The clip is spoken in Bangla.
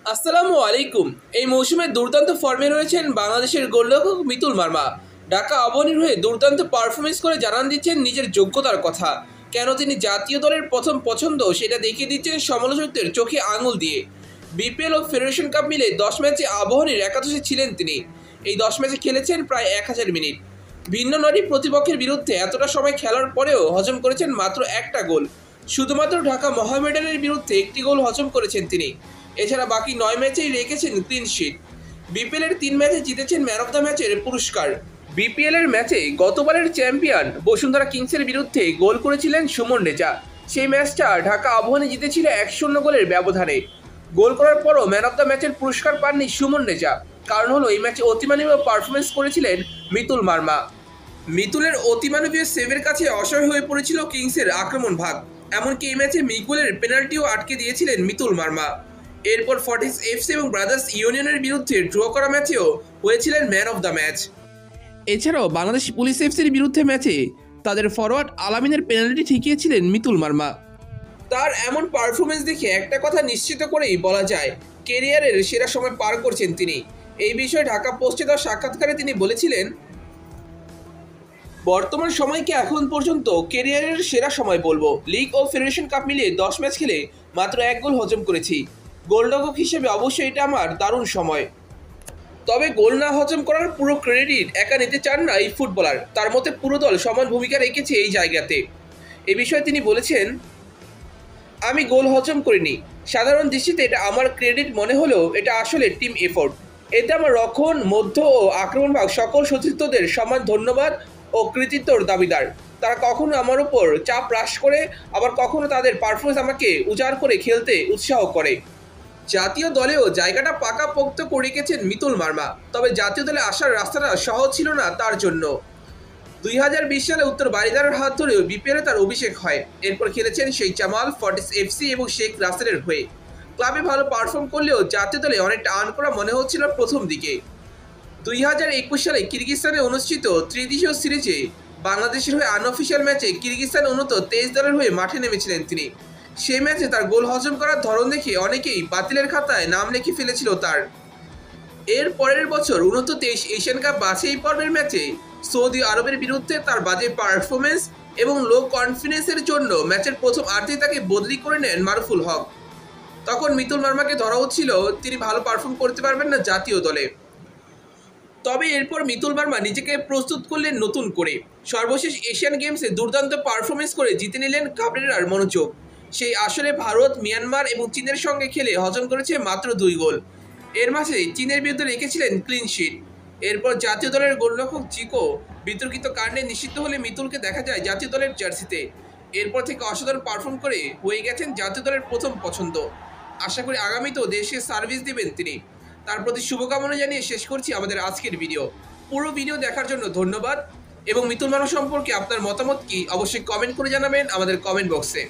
আসসালামু আলাইকুম। এই মৌসুমে দুর্দান্ত ফর্মে রয়েছেন বাংলাদেশের গোলরক্ষক মিতুল মার্মা। ঢাকা আবাহনীর হয়ে দুর্দান্ত পারফরমেন্স করে জানান দিচ্ছেন নিজের যোগ্যতার কথা। কেন তিনি জাতীয় দলের প্রথম পছন্দ সেটা দেখিয়ে দিচ্ছেন সমালোচকদের চোখে আঙুল দিয়ে। বিপিএল ও ফেডারেশন কাপ মিলে 10 ম্যাচে আবাহনীর একাদশে ছিলেন তিনি। এই 10 ম্যাচে খেলেছেন প্রায় 1000 মিনিট। ভিন্ন 9টি প্রতিপক্ষের বিরুদ্ধে এতটা সময় খেলার পরেও হজম করেছেন মাত্র একটা গোল। শুধুমাত্র ঢাকা মোহামেডানের বিরুদ্ধে একটি গোল হজম করেছেন তিনি। এছাড়া বাকি 9 ম্যাচেই রেখেছেন ক্লিন শিট। বিপিএলের 3 ম্যাচে জিতেছেন ম্যান অফ দ্য ম্যাচের পুরস্কার। বিপিএলের ম্যাচে গতবারের চ্যাম্পিয়ন বসুন্ধরা কিংসের বিরুদ্ধে গোল করেছিলেন সুমন রেজা। সেই ম্যাচটা ঢাকা আবাহনী জিতেছিল 1-0 গোলের ব্যবধানে। গোল করার পরও ম্যান অফ দ্য ম্যাচের পুরস্কার পাননি সুমন রেজা। কারণ হলো এই ম্যাচে অতিমানবীয় পারফরমেন্স করেছিলেন মিতুল মার্মা। মিতুলের অতিমানবীয় সেভের কাছে অসহায় হয়ে পড়েছিল কিংসের আক্রমণ ভাগ। এমনকি এই ম্যাচে মিগুলের পেনাল্টিও আটকে দিয়েছিলেন মিতুল মার্মা। এরপর ফর্টিস এফসি এবং ব্রাদার্স ইউনিয়নের বিরুদ্ধে ড্র করা ম্যাচেও হয়েছিলেন ম্যান অফ দ্য ম্যাচ। এছাড়াও বাংলাদেশ পুলিশ এফসির বিরুদ্ধে ম্যাচে তাদের ফরওয়ার্ড আলামিনের পেনাল্টি ঠেকিয়েছিলেন মিতুল মার্মা। তার এমন পারফরমেন্স দেখে একটা কথা নিশ্চিত করেই বলা যায়, কেরিয়ারের সেরা সময় পার করছেন তিনি। এই বিষয়ে ঢাকা পোস্টে দেওয়া সাক্ষাৎকারে তিনি বলেছিলেন, বর্তমান সময়কে এখন পর্যন্ত কেরিয়ারের সেরা সময় বলবো। লিগ ও ফেডারেশন কাপ মিলিয়ে 10 ম্যাচ খেলে মাত্র 1 গোল হজম করেছি। গোলরক্ষক হিসেবে অবশ্যই এটা আমার দারুণ সময়। তবে গোল না হজম করার পুরো ক্রেডিট একা নিতে চান না এই ফুটবলার। তার মতে পুরো দল সমান ভূমিকা রেখেছে এই জায়গাতে। এ বিষয়ে তিনি বলেছেন, আমি গোল হজম করিনি। সাধারণ দৃষ্টিতে এটা আমার ক্রেডিট মনে হলেও এটা আসলে টিম এফোর্ট। এতে আমার রক্ষণ, মধ্য ও আক্রমণ ভাগ সকল সতীর্থদের সমান ধন্যবাদ ও কৃতিত্বর দাবিদার। তারা কখনো আমার উপর চাপ হ্রাস করে, আবার কখনো তাদের পারফরমেন্স আমাকে উজাড় করে খেলতে উৎসাহ করে। জাতীয় দলেও জায়গাটা পাকাপোক্ত করে রেখেছেন মিতুল মার্মা। তবে জাতীয় দলে আসার রাস্তাটা সহজ ছিল না তার জন্য। 2020 সালে উত্তর বারিদারের হাত ধরেও বিপিএলে তার অভিষেক হয়। এরপর খেলেছেন শেখ জামাল, ফর্টিস এফসি এবং শেখ রাসেলের হয়ে। ক্লাবে ভালো পারফর্ম করলেও জাতীয় দলে অনেকটা আর্ন করা মনে হচ্ছিল প্রথম দিকে। 2021 সালে কিরগিজস্তানে অনুষ্ঠিত ত্রিদেশীয় সিরিজে বাংলাদেশের হয়ে আনঅফিসিয়াল ম্যাচে কিরগিজস্তান উন্নত 23 দলের হয়ে মাঠে নেমেছিলেন তিনি। সেই ম্যাচে তার গোল হজম করার ধরন দেখে অনেকেই বাতিলের খাতায় নাম লিখে ফেলেছিল তার। এর পরের বছর 29 এশিয়ান কাপ বাছাই পর্বের ম্যাচে সৌদি আরবের বিরুদ্ধে তার বাজে পারফরমেন্স এবং লো কনফিডেন্সের জন্য ম্যাচের প্রথম আর্ধেই তাকে বদলি করে নেন মারুফুল হক। তখন মিতুল মার্মাকে ধরা হচ্ছিল তিনি ভালো পারফর্ম করতে পারবেন না জাতীয় দলে। তবে এরপর মিতুল মার্মা নিজেকে প্রস্তুত করলেন নতুন করে। সর্বশেষ এশিয়ান গেমসে দুর্দান্ত পারফরমেন্স করে জিতে নিলেন কাবরেরার মনোযোগ। সেই আসরে ভারত, মিয়ানমার এবং চীনের সঙ্গে খেলে হজম করেছে মাত্র 2 গোল। এর মাঝে চীনের বিরুদ্ধে রেখেছিলেন ক্লিন শিট। এরপর জাতীয় দলের গোলরক্ষক জিকো বিতর্কিত কাণ্ডে নিষিদ্ধ হলে মিতুলকে দেখা যায় জাতীয় দলের জার্সিতে। এরপর থেকে অসাধারণ পারফর্ম করে হয়ে গেছেন জাতীয় দলের প্রথম পছন্দ। আশা করি আগামীতেও দেশকে সার্ভিস দেবেন তিনি। তার প্রতি শুভকামনা জানিয়ে শেষ করছি আমাদের আজকের ভিডিও। পুরো ভিডিও দেখার জন্য ধন্যবাদ এবং মিতুল মার্মা সম্পর্কে আপনার মতামত কি অবশ্যই কমেন্ট করে জানাবেন আমাদের কমেন্ট বক্সে।